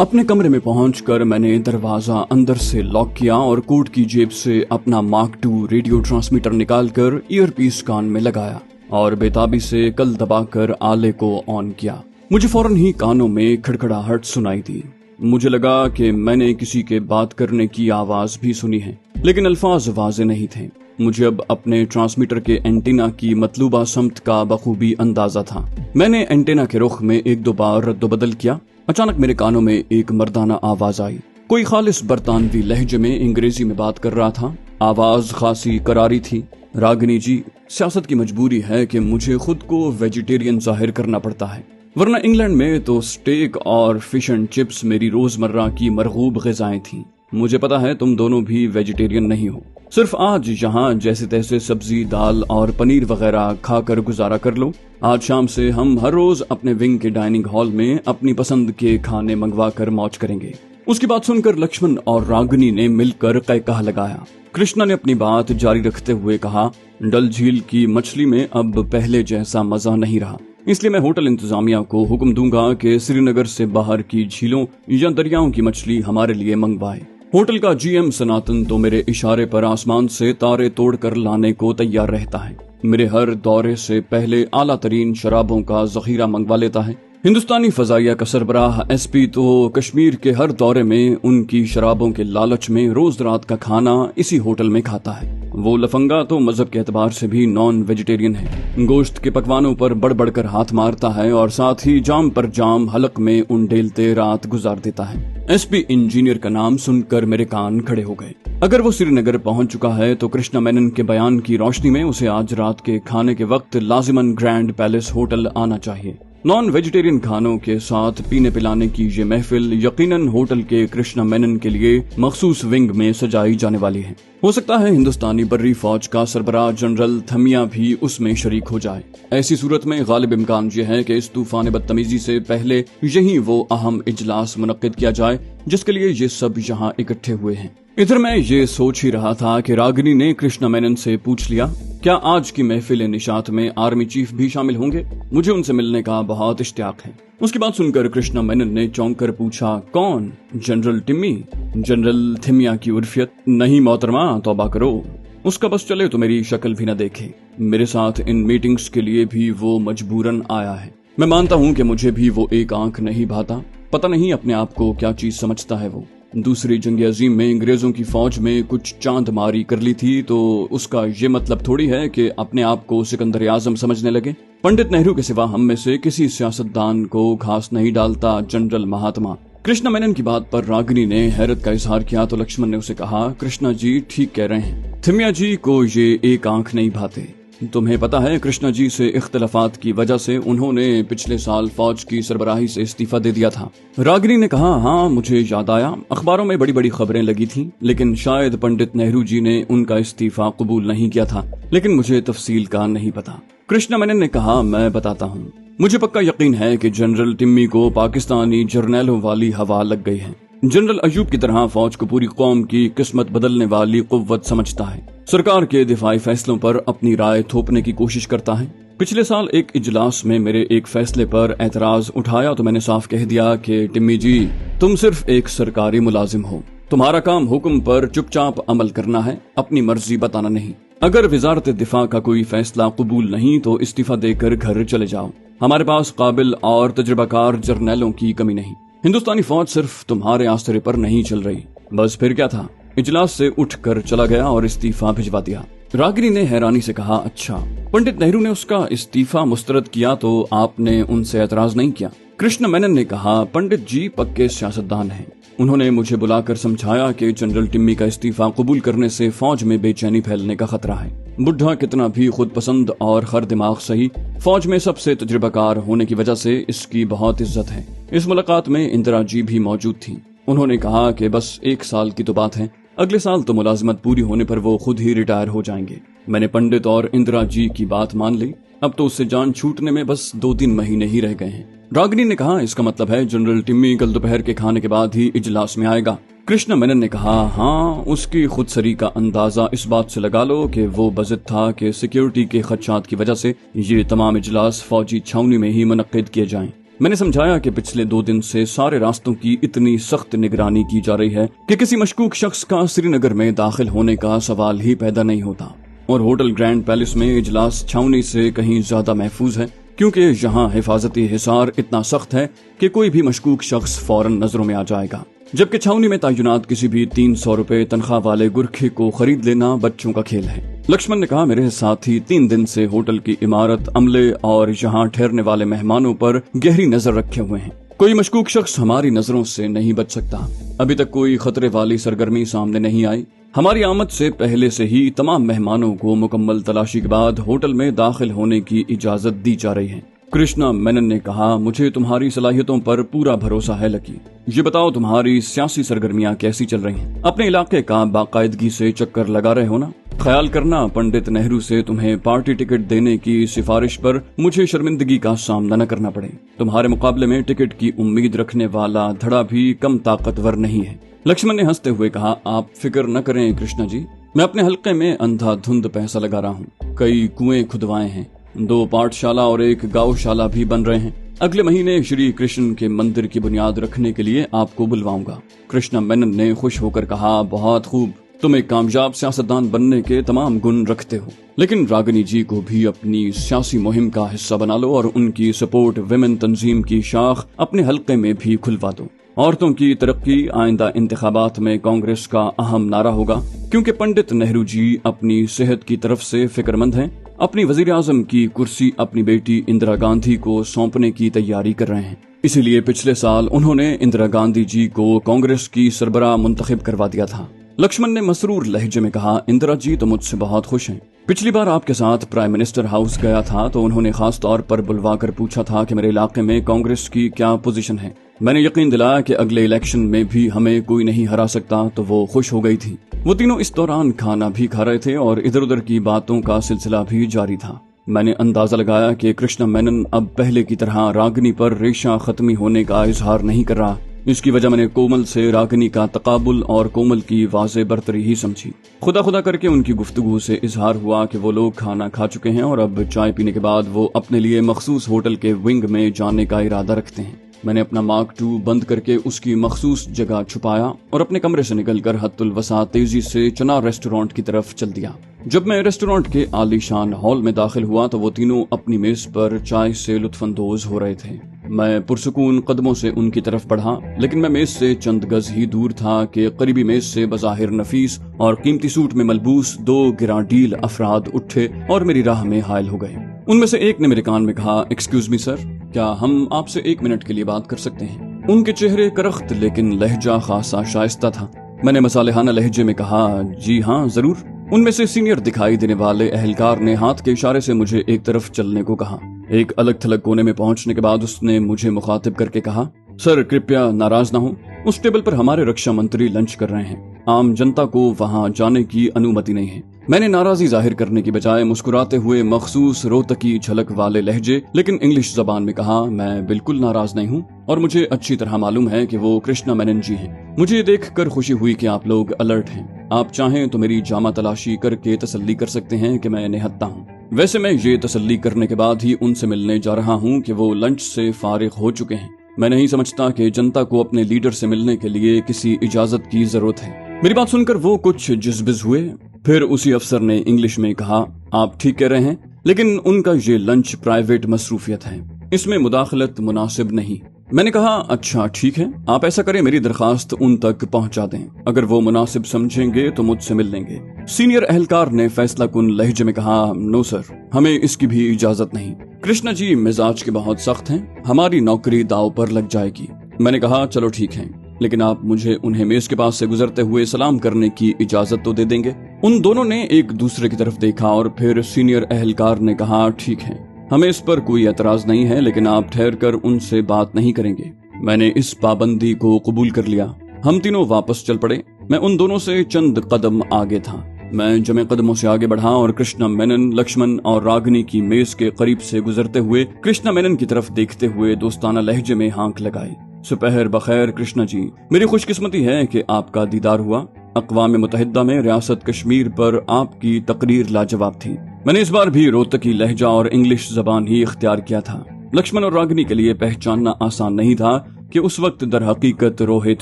اپنے کمرے میں پہنچ کر میں نے دروازہ اندر سے لاک کیا اور کوٹ کی جیب سے اپنا مارک 2 ریڈیو ٹرانسمیٹر نکال کر ایئر پیس کان میں لگایا اور بےتابی سے کل دبا کر آلے کو آن کیا۔ مجھے فوراً ہی کانوں میں کھڑکھڑاہٹ سنائی دی۔ مجھے لگا کہ میں نے کسی کے بات کرنے کی آواز بھی سنی ہے، لیکن الفاظ واضح نہیں تھے۔ مجھے اب اپنے ٹرانسمیٹر کے اینٹینا کی مطلوبہ سمت کا بخوبی اندازہ تھا۔ میں نے اینٹینا کے رخ میں 1-2 بار رد و بدل کیا۔ اچانک میرے کانوں میں ایک مردانہ آواز آئی۔ کوئی خالص برطانوی لہجے میں انگریزی میں بات کر رہا تھا۔ آواز خاصی کراری تھی۔ راگنی جی، سیاست کی مجبوری ہے کہ مجھے خود کو ویجیٹیرین ظاہر کرنا پڑتا ہے، ورنہ انگلینڈ میں تو سٹیک اور فش اینڈ چپس میری روزمرہ کی مرغوب غذائیں تھیں۔ مجھے پتا ہے تم دونوں بھی ویجیٹیرین نہیں ہو، صرف آج یہاں جیسے تیسے سبزی، دال اور پنیر وغیرہ کھا کر گزارا کر لو۔ آج شام سے ہم ہر روز اپنے ونگ کے ڈائننگ ہال میں اپنی پسند کے کھانے منگوا کر موج کریں گے۔ اس کی بات سن کر لکشمن اور راگنی نے مل کر قہقہ لگایا۔ کرشنا نے اپنی بات جاری رکھتے ہوئے کہا، ڈل جھیل کی مچھلی میں اب پہلے جیسا مزہ نہیں رہا، اس لیے میں ہوٹل انتظامیہ کو حکم دوں گا کہ سری نگر سے باہر کی جھیلوں یا دریاؤں کی مچھلی ہمارے لیے منگوائے۔ ہوٹل کا جی ایم سناتن تو میرے اشارے پر آسمان سے تارے توڑ کر لانے کو تیار رہتا ہے۔ میرے ہر دورے سے پہلے اعلیٰ ترین شرابوں کا ذخیرہ منگوا لیتا ہے۔ ہندوستانی فضائیہ کا سربراہ ایس پی تو کشمیر کے ہر دورے میں ان کی شرابوں کے لالچ میں روز رات کا کھانا اسی ہوٹل میں کھاتا ہے۔ وہ لفنگا تو مذہب کے اعتبار سے بھی نان ویجیٹیرین ہے، گوشت کے پکوانوں پر بڑھ بڑھ کر ہاتھ مارتا ہے اور ساتھ ہی جام پر جام حلق میں انڈیلتے رات گزار دیتا ہے۔ ایس پی انجینئر کا نام سن کر میرے کان کھڑے ہو گئے۔ اگر وہ سری نگر پہنچ چکا ہے تو کرشنا مینن کے بیان کی روشنی میں اسے آج رات کے کھانے کے وقت لازماً گرینڈ پیلس ہوٹل آنا چاہیے۔ نان ویجیٹیرین کھانوں کے ساتھ پینے پلانے کی یہ محفل یقیناً ہوٹل کے کرشنا مینن کے لیے مخصوص ونگ میں سجائی جانے والی ہے۔ ہو سکتا ہے ہندوستانی بری فوج کا سربراہ جنرل تھمیا بھی اس میں شریک ہو جائے۔ ایسی صورت میں غالب امکان یہ ہے کہ اس طوفان بدتمیزی سے پہلے یہی وہ اہم اجلاس منعقد کیا جائے جس کے لیے یہ سب یہاں اکٹھے ہوئے ہیں۔ ادھر میں یہ سوچ ہی رہا تھا کہ راگنی نے کرشنا مینن سے پوچھ لیا، کیا آج کی محفل نشاط میں آرمی چیف بھی شامل ہوں گے؟ مجھے ان سے ملنے کا بہت اشتیاق ہے۔ اس کی بات سن کر کرشنا مینن نے چونک کر پوچھا، کون؟ General tummy? جنرل تھمیا کی عرفیت؟ نہیں محترمہ، توبہ کرو، اس کا بس چلے تو میری شکل بھی نہ دیکھے۔ میرے ساتھ ان میٹنگز کے لیے بھی وہ مجبوراً آیا ہے۔ میں مانتا ہوں کہ مجھے بھی وہ ایک آنکھ نہیں بھاتا، پتہ نہیں اپنے آپ کو کیا چیز سمجھتا ہے وہ۔ دوسری جنگ عظیم میں انگریزوں کی فوج میں کچھ چاند ماری کر لی تھی تو اس کا یہ مطلب تھوڑی ہے کہ اپنے آپ کو سکندر اعظم سمجھنے لگے۔ پنڈت نہرو کے سوا ہم میں سے کسی سیاستدان کو گھاس نہیں ڈالتا جنرل مہاتما۔ کرشنا مینن کی بات پر راگنی نے حیرت کا اظہار کیا تو لکشمن نے اسے کہا، کرشنا جی ٹھیک کہہ رہے ہیں، تھمیا جی کو یہ ایک آنکھ نہیں بھاتے۔ تمہیں پتا ہے کرشنا جی سے اختلافات کی وجہ سے انہوں نے پچھلے سال فوج کی سربراہی سے استعفیٰ دے دیا تھا۔ راگنی نے کہا، ہاں مجھے یاد آیا، اخباروں میں بڑی بڑی خبریں لگی تھیں، لیکن شاید پنڈت نہرو جی نے ان کا استعفیٰ قبول نہیں کیا تھا، لیکن مجھے تفصیل کا نہیں پتا۔ کرشنا مینن نے کہا، میں بتاتا ہوں، مجھے پکا یقین ہے کہ جنرل ٹمی کو پاکستانی جرنیلوں والی ہوا لگ گئی ہے۔ جنرل ایوب کی طرح فوج کو پوری قوم کی قسمت بدلنے والی قوت سمجھتا ہے، سرکار کے دفاعی فیصلوں پر اپنی رائے تھوپنے کی کوشش کرتا ہے۔ پچھلے سال ایک اجلاس میں میرے ایک فیصلے پر اعتراض اٹھایا تو میں نے صاف کہہ دیا کہ ٹمی جی، تم صرف ایک سرکاری ملازم ہو، تمہارا کام حکم پر چپ چاپ عمل کرنا ہے، اپنی مرضی بتانا نہیں۔ اگر وزارت دفاع کا کوئی فیصلہ قبول نہیں تو استعفیٰ دے کر گھر چلے جاؤ، ہمارے پاس قابل اور تجربہ کار جرنیلوں کی کمی نہیں۔ ہندوستانی فوج صرف تمہارے آسرے پر نہیں چل رہی۔ بس پھر کیا تھا، اجلاس سے اٹھ کر چلا گیا اور استعفیٰ بھجوا دیا۔ راگنی نے حیرانی سے کہا، اچھا، پنڈت نہرو نے اس کا استعفیٰ مسترد کیا تو آپ نے ان سے اعتراض نہیں کیا؟ کرشنا مینن نے کہا، پنڈت جی پکے سیاستدان ہیں، انہوں نے مجھے بلا کر سمجھایا کہ جنرل ٹمی کا استعفیٰ قبول کرنے سے فوج میں بے چینی پھیلنے کا خطرہ ہے۔ بڈھا کتنا بھی خود پسند اور خر دماغ سہی، فوج میں سب سے تجربہ کار ہونے کی وجہ سے اس کی بہت عزت ہے۔ اس ملاقات میں اندرا جی بھی موجود تھی۔ انہوں نے کہا کہ بس 1 سال کی تو بات ہے، اگلے سال تو ملازمت پوری ہونے پر وہ خود ہی ریٹائر ہو جائیں گے۔ میں نے پنڈت اور اندرا جی کی بات مان لی، اب تو اس سے جان چھوٹنے میں بس 2-3 مہینے ہی رہ گئے ہیں۔ راگنی نے کہا، اس کا مطلب ہے جنرل ٹمی کل دوپہر کے کھانے کے بعد ہی اجلاس میں آئے گا۔ کرشنا مینن نے کہا، ہاں، اس کی خود سری کا اندازہ اس بات سے لگا لو کہ وہ بضد تھا کہ سیکیورٹی کے خدشات کی وجہ سے یہ تمام اجلاس فوجی چھاؤنی میں ہی منعقد کیے جائیں۔ میں نے سمجھایا کہ پچھلے 2 دن سے سارے راستوں کی اتنی سخت نگرانی کی جا رہی ہے کہ کسی مشکوک شخص کا سری نگر میں داخل ہونے کا سوال ہی پیدا نہیں ہوتا، اور ہوٹل گرینڈ پیلس میں اجلاس چھاؤنی سے کہیں زیادہ محفوظ ہے، کیونکہ یہاں حفاظتی حصار اتنا سخت ہے کہ کوئی بھی مشکوک شخص فوراً نظروں میں آ جائے گا، جبکہ چھاؤنی میں تعینات کسی بھی 300 روپے تنخواہ والے گرکھے کو خرید لینا بچوں کا کھیل ہے۔ لکشمن نے کہا، میرے ساتھی 3 دن سے ہوٹل کی عمارت، عملے اور یہاں ٹھہرنے والے مہمانوں پر گہری نظر رکھے ہوئے ہیں۔ کوئی مشکوک شخص ہماری نظروں سے نہیں بچ سکتا۔ ابھی تک کوئی خطرے والی سرگرمی سامنے نہیں آئی۔ ہماری آمد سے پہلے سے ہی تمام مہمانوں کو مکمل تلاشی کے بعد ہوٹل میں داخل ہونے کی اجازت دی جا رہی ہے۔ کرشنا مینن نے کہا، مجھے تمہاری صلاحیتوں پر پورا بھروسہ ہے لکی۔ یہ بتاؤ تمہاری سیاسی سرگرمیاں کیسی چل رہی ہیں؟ اپنے علاقے کا باقاعدگی سے چکر لگا رہے ہو نا؟ خیال کرنا پنڈت نہرو سے تمہیں پارٹی ٹکٹ دینے کی سفارش پر مجھے شرمندگی کا سامنا نہ کرنا پڑے۔ تمہارے مقابلے میں ٹکٹ کی امید رکھنے والا دھڑا بھی کم طاقتور نہیں ہے۔ لکشمن نے ہنستے ہوئے کہا، آپ فکر نہ کریں کرشنا جی، میں اپنے حلقے میں اندھا دھند پیسہ لگا رہا ہوں۔ کئی کنویں کھدوائے ہیں، 2 پاٹ شالہ اور 1 گاؤ شالہ بھی بن رہے ہیں۔ اگلے مہینے شری کرشن کے مندر کی بنیاد رکھنے کے لیے آپ کو بلواؤں گا۔ کرشنا مینن نے خوش ہو کر کہا، بہت خوب، تم ایک کامیاب سیاستدان بننے کے تمام گن رکھتے ہو، لیکن راگنی جی کو بھی اپنی سیاسی مہم کا حصہ بنا لو اور ان کی سپورٹ ویمن تنظیم کی شاخ اپنے حلقے میں بھی کھلوا دو۔ عورتوں کی ترقی آئندہ انتخابات میں کانگریس کا اہم نعرہ ہوگا، کیونکہ پنڈت نہرو جی اپنی صحت کی طرف سے فکر مند ہیں۔ اپنی وزیر اعظم کی کرسی اپنی بیٹی اندرا گاندھی کو سونپنے کی تیاری کر رہے ہیں، اسی لیے پچھلے سال انہوں نے اندرا گاندھی جی کو کانگریس کی سربراہ منتخب کروا دیا تھا۔ لکشمن نے مسرور لہجے میں کہا، اندرا جی تو مجھ سے بہت خوش ہیں۔ پچھلی بار آپ کے ساتھ پرائم منسٹر ہاؤس گیا تھا تو انہوں نے خاص طور پر بلوا کر پوچھا تھا کہ میرے علاقے میں کانگریس کی کیا پوزیشن ہے۔ میں نے یقین دلایا کہ اگلے الیکشن میں بھی ہمیں کوئی نہیں ہرا سکتا، تو وہ خوش ہو گئی تھی۔ وہ تینوں اس دوران کھانا بھی کھا رہے تھے اور ادھر ادھر کی باتوں کا سلسلہ بھی جاری تھا۔ میں نے اندازہ لگایا کہ کرشنا مینن اب پہلے کی طرح راگنی پر ریشہ ختمی ہونے کا اظہار نہیں کر رہا۔ اس کی وجہ میں نے کومل سے راگنی کا تقابل اور کومل کی واضح برتری ہی سمجھی۔ خدا خدا کر کے ان کی گفتگو سے اظہار ہوا کہ وہ لوگ کھانا کھا چکے ہیں اور اب چائے پینے کے بعد وہ اپنے لیے مخصوص ہوٹل کے ونگ میں جانے کا ارادہ رکھتے ہیں۔ میں نے اپنا مارک 2 بند کر کے اس کی مخصوص جگہ چھپایا اور اپنے کمرے سے نکل کر حت الوسع تیزی سے چنار ریسٹورانٹ کی طرف چل دیا۔ جب میں ریسٹورانٹ کے عالی شان ہال میں داخل ہوا تو وہ تینوں اپنی میز پر چائے سے لطف اندوز ہو رہے تھے۔ میں پرسکون قدموں سے ان کی طرف بڑھا، لیکن میں میز سے چند گز ہی دور تھا کہ قریبی میز سے بظاہر نفیس اور قیمتی سوٹ میں ملبوس 2 گراڈیل افراد اٹھے اور میری راہ میں حائل ہو گئے۔ ان میں سے ایک نے میرے کان میں کہا، ایکسکیوز می سر، کیا ہم آپ سے 1 منٹ کے لیے بات کر سکتے ہیں؟ ان کے چہرے کرخت لیکن لہجہ خاصا شائستہ تھا۔ میں نے مصالحانہ لہجے میں کہا، جی ہاں ضرور۔ ان میں سے سینئر دکھائی دینے والے اہلکار نے ہاتھ کے اشارے سے مجھے ایک طرف چلنے کو کہا۔ ایک الگ تھلگ کونے میں پہنچنے کے بعد اس نے مجھے مخاطب کر کے کہا، سر کرپیا ناراض نہ ہوں، اس ٹیبل پر ہمارے رکشا منتری لنچ کر رہے ہیں، عام جنتا کو وہاں جانے کی انومتی نہیں ہے۔ میں نے ناراضی ظاہر کرنے کی بجائے مسکراتے ہوئے مخصوص روتکی جھلک والے لہجے لیکن انگلش زبان میں کہا، میں بالکل ناراض نہیں ہوں اور مجھے اچھی طرح معلوم ہے کہ وہ کرشنا مینن جی ہیں۔ مجھے دیکھ کر خوشی ہوئی کہ آپ لوگ الرٹ ہیں۔ آپ چاہیں تو میری جامع تلاشی کر کے تسلی کر سکتے ہیں کہ میں نہتا ہوں۔ ویسے میں یہ تسلی کرنے کے بعد ہی ان سے ملنے جا رہا ہوں کہ وہ لنچ سے فارغ ہو چکے ہیں۔ میں نہیں سمجھتا کہ جنتا کو اپنے لیڈر سے ملنے کے لیے کسی اجازت کی ضرورت ہے۔ میری بات سن کر وہ کچھ جزبز ہوئے، پھر اسی افسر نے انگلش میں کہا، آپ ٹھیک کہہ رہے ہیں، لیکن ان کا یہ لنچ پرائیویٹ مصروفیت ہے، اس میں مداخلت مناسب نہیں۔ میں نے کہا، اچھا ٹھیک ہے، آپ ایسا کریں، میری درخواست ان تک پہنچا دیں، اگر وہ مناسب سمجھیں گے تو مجھ سے مل لیں گے۔ سینئر اہلکار نے فیصلہ کن لہجے میں کہا، نو سر، ہمیں اس کی بھی اجازت نہیں۔ کرشنا جی مزاج کے بہت سخت ہیں، ہماری نوکری داؤ پر لگ جائے گی۔ میں نے کہا، چلو ٹھیک ہے، لیکن آپ مجھے انہیں میز کے پاس سے گزرتے ہوئے سلام کرنے کی اجازت تو دے دیں گے۔ ان دونوں نے ایک دوسرے کی طرف دیکھا اور پھر سینئر اہلکار نے کہا، ٹھیک ہے، ہمیں اس پر کوئی اعتراض نہیں ہے، لیکن آپ ٹھہر کر ان سے بات نہیں کریں گے۔ میں نے اس پابندی کو قبول کر لیا۔ ہم تینوں واپس چل پڑے۔ میں ان دونوں سے چند قدم آگے تھا۔ میں جمع قدموں سے آگے بڑھا اور کرشنا مینن، لکشمن اور راگنی کی میز کے قریب سے گزرتے ہوئے کرشنا مینن کی طرف دیکھتے ہوئے دوستانہ لہجے میں ہانک لگائی، سپہر بخیر کرشنا جی، میری خوش قسمتی ہے کہ آپ کا دیدار ہوا۔ اقوام متحدہ میں ریاست کشمیر پر آپ کی تقریر لاجواب تھی۔ میں نے اس بار بھی روتکی لہجہ اور انگلش زبان ہی اختیار کیا تھا۔ लक्ष्मण और रागिनी के लिए पहचानना आसान नहीं था कि उस वक्त दर हकीकत रोहित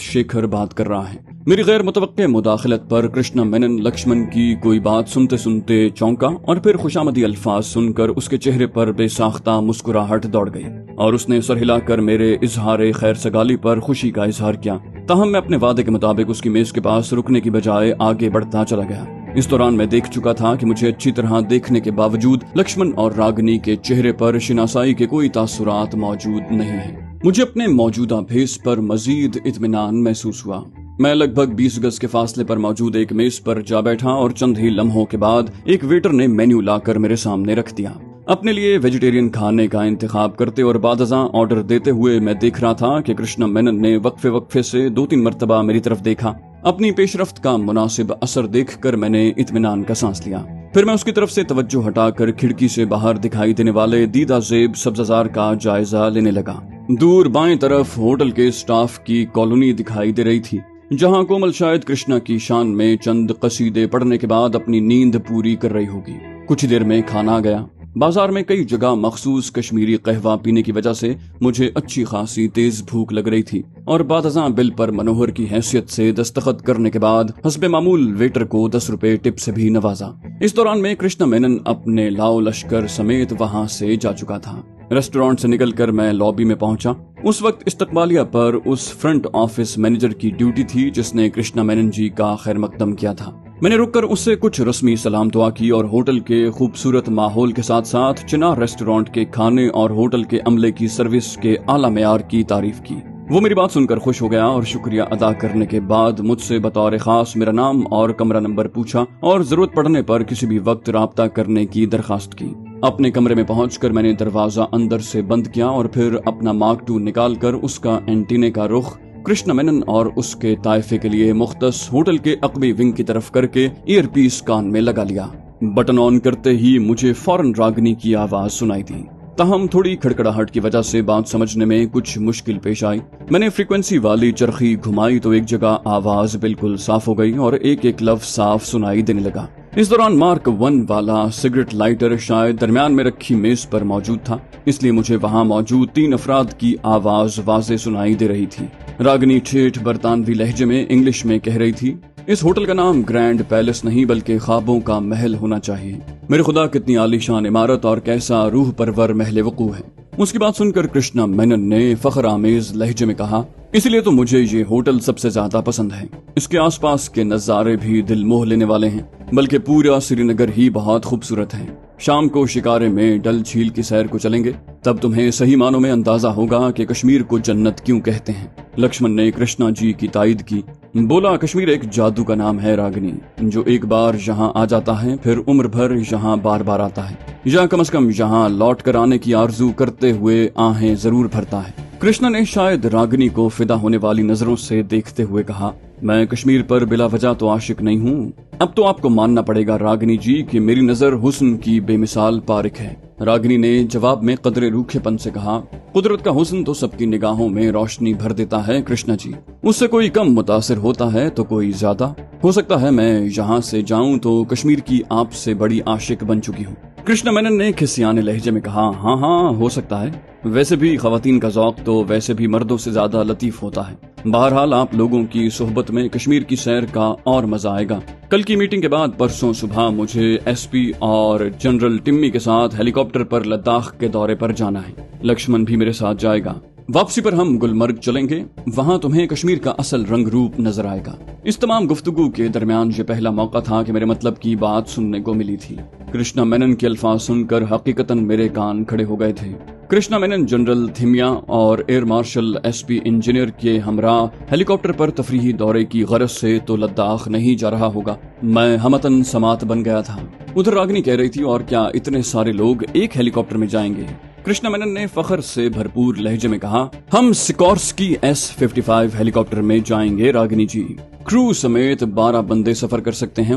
शेखर बात कर रहा है। मेरी गैर मुतवक्के मुदाखलत पर कृष्णा मेनन लक्ष्मण की कोई बात सुनते सुनते चौंका और फिर खुशामदी अल्फाज सुनकर उसके चेहरे पर बेसाख्ता मुस्कुराहट दौड़ गई और उसने सर हिलाकर मेरे इजहार खैर सगाली पर खुशी का इजहार किया। ताहम मैं अपने वादे के मुताबिक उसकी मेज के पास रुकने की बजाय आगे बढ़ता चला गया। इस दौरान मैं देख चुका था कि मुझे अच्छी तरह देखने के बावजूद लक्ष्मण और रागिनी के चेहरे पर शिनासाई के कोई तासुरात मौजूद नहीं है। मुझे अपने मौजूदा भेस पर मजीद इत्मीनान महसूस हुआ। मैं लगभग 20 गज के फासले पर मौजूद एक मेज पर जा बैठा और चंद ही लम्हों के बाद एक वेटर ने मेन्यू लाकर मेरे सामने रख दिया। अपने लिए वेजिटेरियन खाने का इंतखाब करते और बादज़ां ऑर्डर देते हुए मैं देख रहा था कि कृष्णा मेनन ने वक्फे से 2-3 मरतबा मेरी तरफ देखा। अपनी पेशरफ्त का मुनासिब असर देखकर मैंने इत्मीनान का सांस लिया। फिर मैं उसकी तरफ से तवज्जो हटाकर खिड़की से बाहर दिखाई देने वाले दीदा ज़ेब सब्ज़ार का जायजा लेने लगा। दूर बाएं तरफ होटल के स्टाफ की कॉलोनी दिखाई दे रही थी, जहां कोमल शायद कृष्णा की शान में चंद कसीदे पढ़ने के बाद अपनी नींद पूरी कर रही होगी। कुछ देर में खाना आ गया। बाजार में कई जगह मखसूस कश्मीरी कहवा पीने की वजह से मुझे अच्छी खासी तेज भूख लग रही थी और बादज़ां बिल पर मनोहर की हैसियत से दस्तखत करने के बाद हस्बे मामूल वेटर को 10 रुपए टिप से भी नवाजा। इस दौरान में कृष्णा मेनन अपने लाओ लश्कर समेत वहां से जा चुका था। रेस्टोरेंट से निकलकर मैं लॉबी में पहुंचा। उस वक्त इस्तकबालिया पर उस फ्रंट ऑफिस मैनेजर की ड्यूटी थी जिसने कृष्णा मेनन जी का खैर मकदम किया था। मैंने रुककर उससे कुछ रस्मी सलाम दुआ की और होटल के खूबसूरत माहौल के साथ साथ चिनार रेस्टोरेंट के खाने और होटल के अमले की सर्विस के आला मेयार की तारीफ की। वो मेरी बात सुनकर खुश हो गया और शुक्रिया अदा करने के बाद मुझसे बतौर खास मेरा नाम और कमरा नंबर पूछा और जरूरत पड़ने पर किसी भी वक्त राब्ता करने की दरखास्त की। अपने कमरे में पहुंचकर मैंने दरवाजा अंदर से बंद किया और फिर अपना मार्क 2 निकालकर उसका एंटीने का रुख कृष्णा मेनन और उसके ताइफे के लिए मुख्तस होटल के अकबी विंग की तरफ करके ईयरपीस कान में लगा लिया। बटन ऑन करते ही मुझे फौरन रागिनी की आवाज सुनाई दी। ताहम थोड़ी खड़खड़ाहट की वजह से बात समझने में कुछ मुश्किल पेश आई। मैंने फ्रीक्वेंसी वाली चरखी घुमाई तो एक जगह आवाज बिल्कुल साफ हो गई और एक एक लफ्ज साफ सुनाई देने लगा। इस दौरान मार्क 1 वाला सिगरेट लाइटर शायद दरमियान में रखी मेज पर मौजूद था, इसलिए मुझे वहां मौजूद 3 अफराद की आवाज वाज़े सुनाई दे रही थी। रागिनी ठेठ बरतानवी लहजे में इंग्लिश में कह रही थी, इस होटल का नाम ग्रैंड पैलेस नहीं बल्कि ख्वाबों का महल होना चाहिए। मेरे खुदा कितनी आलीशान इमारत और कैसा रूह परवर महल वकू है। उसकी बात सुनकर कृष्णा मेनन ने फख्र आमेज लहजे में कहा, इसलिए तो मुझे ये होटल सबसे ज्यादा पसंद है। इसके आसपास के नजारे भी दिल मोह लेने वाले हैं, बल्कि पूरा श्रीनगर ही बहुत खूबसूरत है। शाम को शिकारे में डल झील की सैर को चलेंगे, तब तुम्हें सही मानों में अंदाजा होगा कि कश्मीर को जन्नत क्यों कहते हैं। लक्ष्मण ने कृष्णा जी की तायद की, बोला, कश्मीर एक जादू का नाम है रागिनी, जो एक बार यहाँ आ जाता है फिर उम्र भर यहाँ बार बार आता है, या कम से कम यहाँ लौट कर आने की आरजू करते हुए आहें जरूर भरता है। कृष्णा ने शायद रागिनी को फिदा होने वाली नजरों से देखते हुए कहा, मैं कश्मीर पर बिला वजह तो आशिक नहीं हूँ। अब तो आपको मानना पड़ेगा रागिनी जी कि मेरी नजर हुस्न की बेमिसाल पारिक है। रागिनी ने जवाब में कदरे रूखेपन से कहा, कुदरत का हुस्न तो सबकी निगाहों में रोशनी भर देता है कृष्णा जी, उससे कोई कम मुतासिर होता है तो कोई ज्यादा। हो सकता है मैं यहाँ से जाऊँ तो कश्मीर की आपसे बड़ी आशिक बन चुकी हूँ। कृष्णा मेनन ने खिसियाने लहजे में कहा, हाँ हो सकता है। वैसे भी खवातीन का ज़ौक़ तो वैसे भी मर्दों से ज्यादा लतीफ होता है। बहरहाल आप लोगों की सोहबत में कश्मीर की सैर का और मजा आएगा। कल की मीटिंग के बाद परसों सुबह मुझे एसपी और जनरल टिम्मी के साथ हेलीकॉप्टर पर लद्दाख के दौरे पर जाना है। लक्ष्मण भी मेरे साथ जाएगा। वापसी पर हम गुलमर्ग चलेंगे, वहाँ तुम्हें कश्मीर का असल रंग रूप नजर आएगा। इस तमाम गुफ्तगू के दरमियान ये पहला मौका था कि मेरे मतलब की बात सुनने को मिली थी। कृष्णा मेनन के अल्फाज सुनकर हकीकतन मेरे कान खड़े हो गए थे। कृष्णा मेनन जनरल थिमिया और एयर मार्शल एसपी इंजीनियर के हमरा हेलीकॉप्टर पर तफरीही दौरे की गरज से तो लद्दाख नहीं जा रहा होगा। मैं हमतन समात बन गया था। उधर रागिनी कह रही थी, और क्या इतने सारे लोग एक हेलीकॉप्टर में जाएंगे? कृष्णा मेनन ने फख्र से भरपूर लहजे में कहा, हम सिकोर्स्की S-55 हेलीकॉप्टर में जाएंगे रागिनी जी। क्रू समेत 12 बंदे सफर कर सकते हैं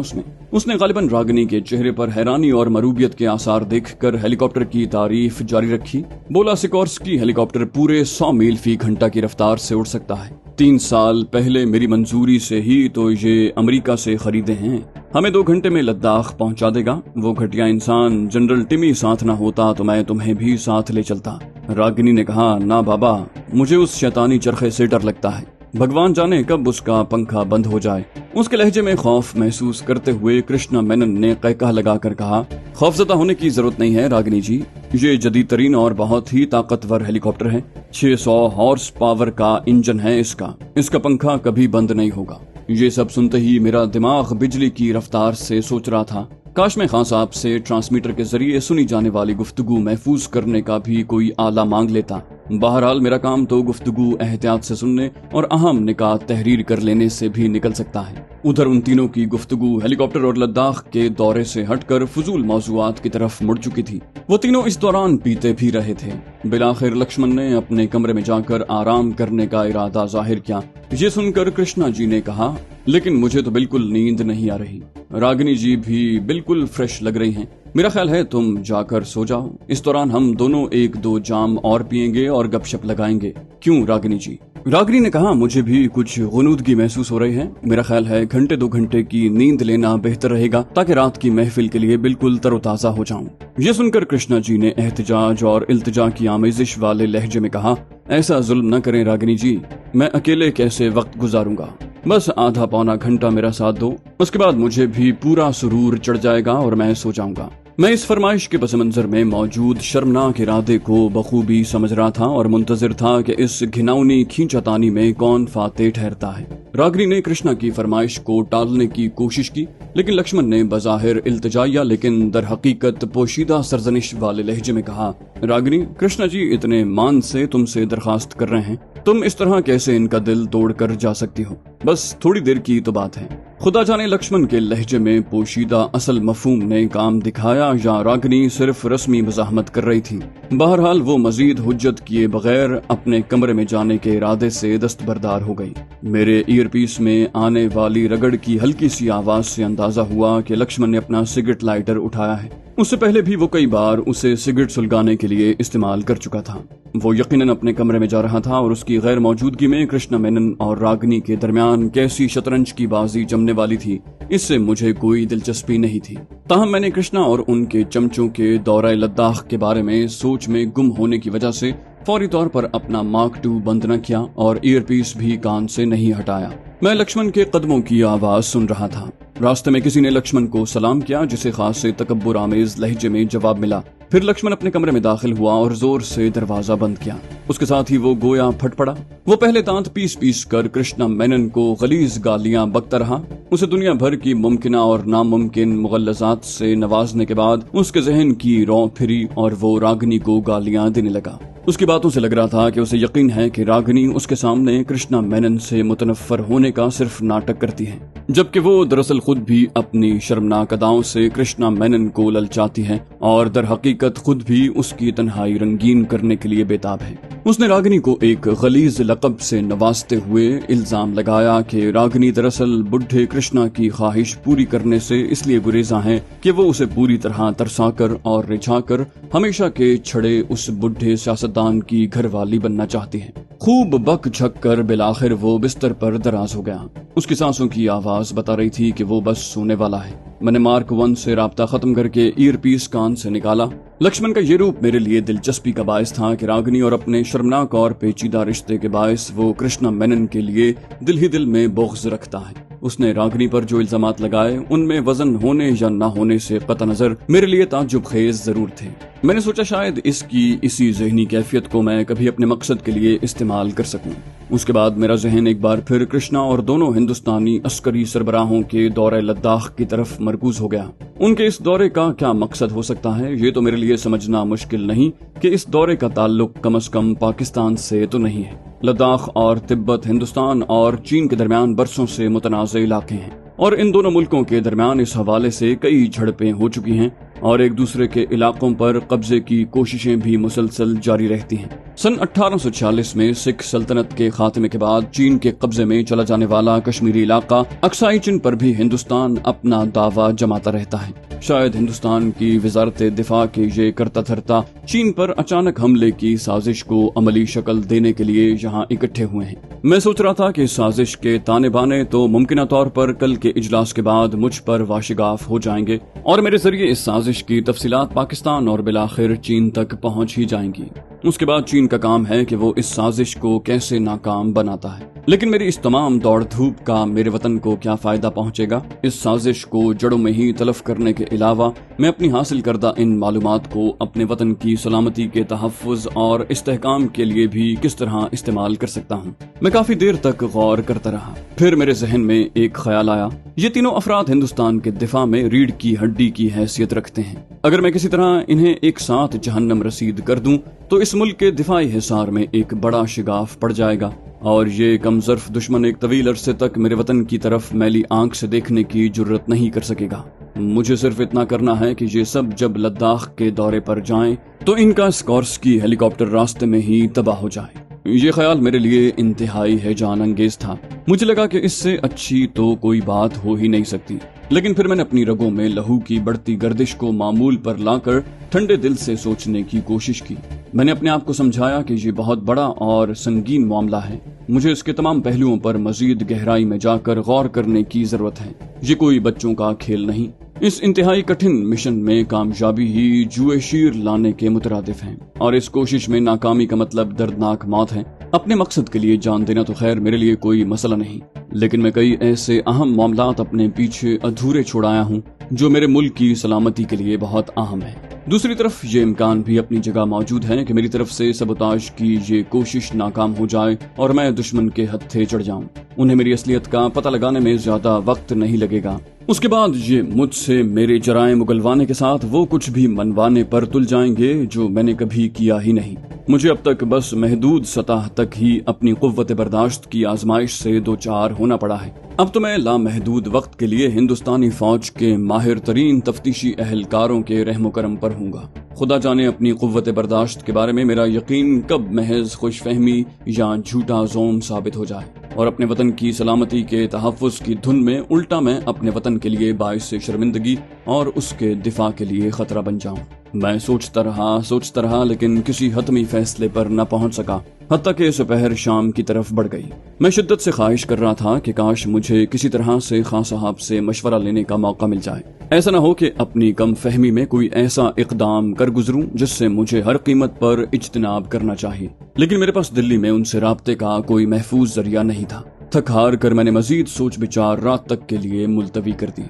उसने गालिबन रागिनी के चेहरे पर हैरानी और मरूबियत के आसार देखकर हेलीकॉप्टर की तारीफ जारी रखी। बोला, सिकोर्स्की हेलीकॉप्टर पूरे 100 मील फी घंटा की रफ्तार से उड़ सकता है। 3 साल पहले मेरी मंजूरी से ही तो ये अमेरिका से खरीदे हैं। हमें 2 घंटे में लद्दाख पहुंचा देगा। वो घटिया इंसान जनरल टिमी साथ ना होता तो मैं तुम्हें भी साथ ले चलता। रागिनी ने कहा, ना बाबा, मुझे उस शैतानी चरखे से डर लगता है। भगवान जाने कब उसका पंखा बंद हो जाए। उसके लहजे में खौफ महसूस करते हुए कृष्णा मेनन ने कहकहा लगाकर कहा, खौफजदा होने की जरूरत नहीं है रागिनी जी, ये जदीद तरीन और बहुत ही ताकतवर हेलीकॉप्टर है। 600 हॉर्स पावर का इंजन है इसका पंखा कभी बंद नहीं होगा। ये सब सुनते ही मेरा दिमाग बिजली की रफ्तार से सोच रहा था, काश मैं खान साहब से ट्रांसमीटर के जरिए सुनी जाने वाली गुफ्तगू महफूज करने का भी कोई आला मांग लेता। बहरहाल मेरा काम तो गुफ्तगू एहतियात से सुनने और अहम निकात तहरीर कर लेने से भी निकल सकता है। उधर उन तीनों की गुफ्तगू हेलीकॉप्टर और लद्दाख के दौरे से हटकर फजूल मौजूआत की तरफ मुड़ चुकी थी। वो तीनों इस दौरान पीते भी रहे थे। बिलाखिर लक्ष्मण ने अपने कमरे में जाकर आराम करने का इरादा जाहिर किया। ये सुनकर कृष्णा जी ने कहा, लेकिन मुझे तो बिल्कुल नींद नहीं आ रही। रागिनी जी भी बिल्कुल फ्रेश लग रही हैं। मेरा ख्याल है तुम जाकर सो जाओ। इस दौरान हम दोनों 1-2 जाम और पियेंगे और गपशप लगाएंगे। क्यों रागिनी जी? रागिनी ने कहा, मुझे भी कुछ गुनूदगी महसूस हो रही है। मेरा ख्याल है 1-2 घंटे की नींद लेना बेहतर रहेगा ताकि रात की महफिल के लिए बिल्कुल तरोताजा हो जाऊं। ये सुनकर कृष्णा जी ने एहतजाज और इल्तिजा की आमेजिश वाले लहजे में कहा, ऐसा जुल्म न करें रागिनी जी, मैं अकेले कैसे वक्त गुजारूंगा। बस आधा पौना घंटा मेरा साथ दो, उसके बाद मुझे भी पूरा सुरूर चढ़ जाएगा और मैं सो जाऊंगा। मैं इस फरमाइश के पस मंजर में मौजूद शर्मनाक इरादे को बखूबी समझ रहा था और मुंतजिर था कि इस घिनौनी खींचातानी में कौन फातेह ठहरता है। रागिनी ने कृष्णा की फरमाइश को टालने की कोशिश की, लेकिन लक्ष्मण ने बज़ाहिर इल्तिजाया लेकिन दर हकीकत पोशीदा सरजनिश वाले लहजे में कहा, रागिनी, कृष्णा जी इतने मान से तुमसे दरखास्त कर रहे हैं, तुम इस तरह कैसे इनका दिल तोड़ कर जा सकती हो? बस थोड़ी देर की तो बात है। खुदा जाने लक्ष्मण के लहजे में पोशीदा असल मफहूम ने काम दिखाया या रागिनी सिर्फ रस्मी मज़ाहमत कर रही थी। बहरहाल वो मजीद हुज्जत किए बगैर अपने कमरे में जाने के इरादे से दस्तबरदार हो गई। मेरे ईयरपीस में आने वाली रगड़ की हल्की सी आवाज से अंदाजा हुआ कि लक्ष्मण ने अपना सिगरेट लाइटर उठाया है। उससे पहले भी वो कई बार उसे सिगरेट सुलगाने के लिए इस्तेमाल कर चुका था। वो यकीनन अपने कमरे में जा रहा था और उसकी गैर मौजूदगी में कृष्णा मेनन और रागिनी के दरमियान कैसी शतरंज की बाजी जमने वाली थी, इससे मुझे कोई दिलचस्पी नहीं थी। ताहम मैंने कृष्णा और उनके चमचों के दौरे लद्दाख के बारे में सोच में गुम होने की वजह से फौरी तौर पर अपना मार्क 2 बंद न किया और ईयरपीस भी कान से नहीं हटाया। मैं लक्ष्मण के कदमों की आवाज सुन रहा था। रास्ते में किसी ने लक्ष्मण को सलाम किया, जिसे खास से तकब्बुर आमेज लहजे में जवाब मिला। फिर लक्ष्मण अपने कमरे में दाखिल हुआ और जोर से दरवाजा बंद किया। उसके साथ ही वो गोया फट पड़ा। वो पहले दांत पीस पीस कर कृष्णा मेनन को गलीज गालियां बकता रहा। उसे दुनिया भर की मुमकिना और नामुमकिन मुगल्लजात से नवाजने के बाद उसके जहन की रौ फिरी और वो रागिनी को गालियां देने लगा। उसकी बातों से लग रहा था कि उसे यकीन है कि रागिनी उसके सामने कृष्णा मेनन से मुतनफ्फर होने का सिर्फ नाटक करती है, जबकि वो दरअसल खुद भी अपनी शर्मनाक अदाओं से कृष्णा मेनन को ललचाती है और दर हकीकत खुद भी उसकी तन्हाई रंगीन करने के लिए बेताब है। उसने रागिनी को एक गलीज लक़ब से नवाजते हुए इल्जाम लगाया कि रागिनी दरअसल बुढ़े कृष्णा की ख्वाहिश पूरी करने से इसलिए गुरेजा है कि वो उसे पूरी तरह तरसाकर और रिझाकर हमेशा के छड़े उस बुढ़े सियासतदान की घरवाली बनना चाहती है। खूब बक झक कर बिलाखिर वो बिस्तर पर दराज हो गया। उसकी सांसों की आवाज बता रही थी कि वो बस सोने वाला है। मैंने मार्क 1 से राब्ता खत्म करके ईयरपीस कान से निकाला। लक्ष्मण का ये रूप मेरे लिए दिलचस्पी का बायस था कि रागिनी और अपने शर्मनाक और पेचीदा रिश्ते के बायस वो कृष्णा मेनन के लिए दिल ही दिल में बुग़्ज़ रखता है। उसने रागिनी पर जो इल्जामात लगाए उनमें वजन होने या न होने से कतई नजर मेरे लिए ताज्जुब खेज जरूर थे। मैंने सोचा शायद इसकी इसी ज़हनी कैफियत को मैं कभी अपने मकसद के लिए इस्तेमाल कर सकूं। उसके बाद मेरा जहन एक बार फिर कृष्णा और दोनों हिंदुस्तानी अस्करी सरबराहों के दौरे लद्दाख की तरफ मरकूज हो गया। उनके इस दौरे का क्या मकसद हो सकता है, ये तो मेरे लिए समझना मुश्किल नहीं कि इस दौरे का ताल्लुक कम से कम पाकिस्तान से तो नहीं है। लद्दाख और तिब्बत हिंदुस्तान और चीन के दरमियान बरसों से मुतनाज़ इलाके हैं और इन दोनों मुल्कों के दरमियान इस हवाले से कई झड़पें हो चुकी हैं और एक दूसरे के इलाकों पर कब्जे की कोशिशें भी मुसलसल जारी रहती हैं। सन 1846 में सिख सल्तनत के खात्मे के बाद चीन के कब्जे में चला जाने वाला कश्मीरी इलाका अक्साई चिन पर भी हिंदुस्तान अपना दावा जमाता रहता है। शायद हिंदुस्तान की वजारत दिफा के ये करता धरता चीन पर अचानक हमले की साजिश को अमली शक्ल देने के लिए यहाँ इकट्ठे हुए हैं। मैं सोच रहा था कि साजिश के ताने बाने तो मुमकिन तौर पर कल के इजलास के बाद मुझ पर वाशिगाफ हो जाएंगे और मेरे जरिए इस साजिश की तफसीलात पाकिस्तान और बिलाखिर चीन तक पहुँच ही जाएंगी। उसके बाद चीन का काम है कि वो इस साजिश को कैसे नाकाम बनाता है। लेकिन मेरी इस तमाम दौड़ धूप का मेरे वतन को क्या फायदा पहुंचेगा? इस साजिश को जड़ों में ही तलफ करने के अलावा मैं अपनी हासिल करदा इन मालूमात को अपने वतन की सलामती के तहफ़्फ़ुज़ और इस्तेहकाम के लिए भी किस तरह इस्तेमाल कर सकता हूँ। मैं काफी देर तक गौर करता रहा। फिर मेरे जहन में एक ख्याल आया, ये तीनों अफराद हिंदुस्तान के दिफा में रीढ़ की हड्डी की हैसियत रखते हैं। अगर मैं किसी तरह इन्हें एक साथ जहन्नम रसीद कर दूं तो इस मुल्क के दिफाई हिसार में एक बड़ा शिगाफ पड़ जाएगा और ये कमजर्फ दुश्मन एक तवील अरसे तक मेरे वतन की तरफ मैली आंख से देखने की जुर्रत नहीं कर सकेगा। मुझे सिर्फ इतना करना है कि ये सब जब लद्दाख के दौरे पर जाएं तो इनका स्कॉर्स्की हेलीकॉप्टर रास्ते में ही तबाह हो जाए। ये ख्याल मेरे लिए इंतहाई हैजान अंगेज था। मुझे लगा कि इससे अच्छी तो कोई बात हो ही नहीं सकती। लेकिन फिर मैंने अपनी रगों में लहू की बढ़ती गर्दिश को मामूल पर लाकर ठंडे दिल से सोचने की कोशिश की। मैंने अपने आप को समझाया कि ये बहुत बड़ा और संगीन मामला है। मुझे इसके तमाम पहलुओं पर मजीद गहराई में जाकर गौर करने की जरूरत है। ये कोई बच्चों का खेल नहीं। इस इंतहाई कठिन मिशन में कामयाबी ही जुए शीर लाने के मुतरादिफ है और इस कोशिश में नाकामी का मतलब दर्दनाक मौत है। अपने मकसद के लिए जान देना तो खैर मेरे लिए कोई मसला नहीं, लेकिन मैं कई ऐसे अहम मामलात अपने पीछे अधूरे छोड़ाया हूँ जो मेरे मुल्क की सलामती के लिए बहुत अहम है। दूसरी तरफ ये इम्कान भी अपनी जगह मौजूद है कि मेरी तरफ से सबोताज की ये कोशिश नाकाम हो जाए और मैं दुश्मन के हत्थे चढ़ जाऊं। उन्हें मेरी असलियत का पता लगाने में ज्यादा वक्त नहीं लगेगा। उसके बाद ये मुझसे मेरे जराए उगलवाने के साथ वो कुछ भी मनवाने पर तुल जाएंगे जो मैंने कभी किया ही नहीं। मुझे अब तक बस महदूद सतह तक ही अपनी कुव्वत बर्दाश्त की आजमाइश से दो चार होना पड़ा है। अब तो मैं लामहदूद वक्त के लिए हिंदुस्तानी फौज के माहिर तरीन तफ्तीशी अहलकारों के रहमो करम पर हूँगा। खुदा जाने अपनी कुव्वत बर्दाश्त के बारे में मेरा यकीन कब महज खुशफहमी या झूठा जोम साबित हो जाए और अपने वतन की सलामती के तहफ़्फ़ुज़ की धुन में उल्टा मैं अपने वतन के लिए बाइस से शर्मिंदगी और उसके दिफा के लिए खतरा बन जाऊं। मैं सोचता रहा लेकिन किसी हतमी फैसले पर न पहुंच सका। हत्ता कि सुपहर शाम की तरफ बढ़ गई। मैं शिद्दत से ख्वाहिश कर रहा था कि काश मुझे किसी तरह से खां साहब से मशवरा लेने का मौका मिल जाए। ऐसा न हो कि अपनी कम फहमी में कोई ऐसा इकदाम कर गुजरूं जिससे मुझे हर कीमत पर इज्तनाब करना चाहिए। लेकिन मेरे पास दिल्ली में उनसे राब्ते का कोई महफूज जरिया नहीं था। थक हार कर मैंने मजीद सोच विचार रात तक के लिए मुलतवी कर दी।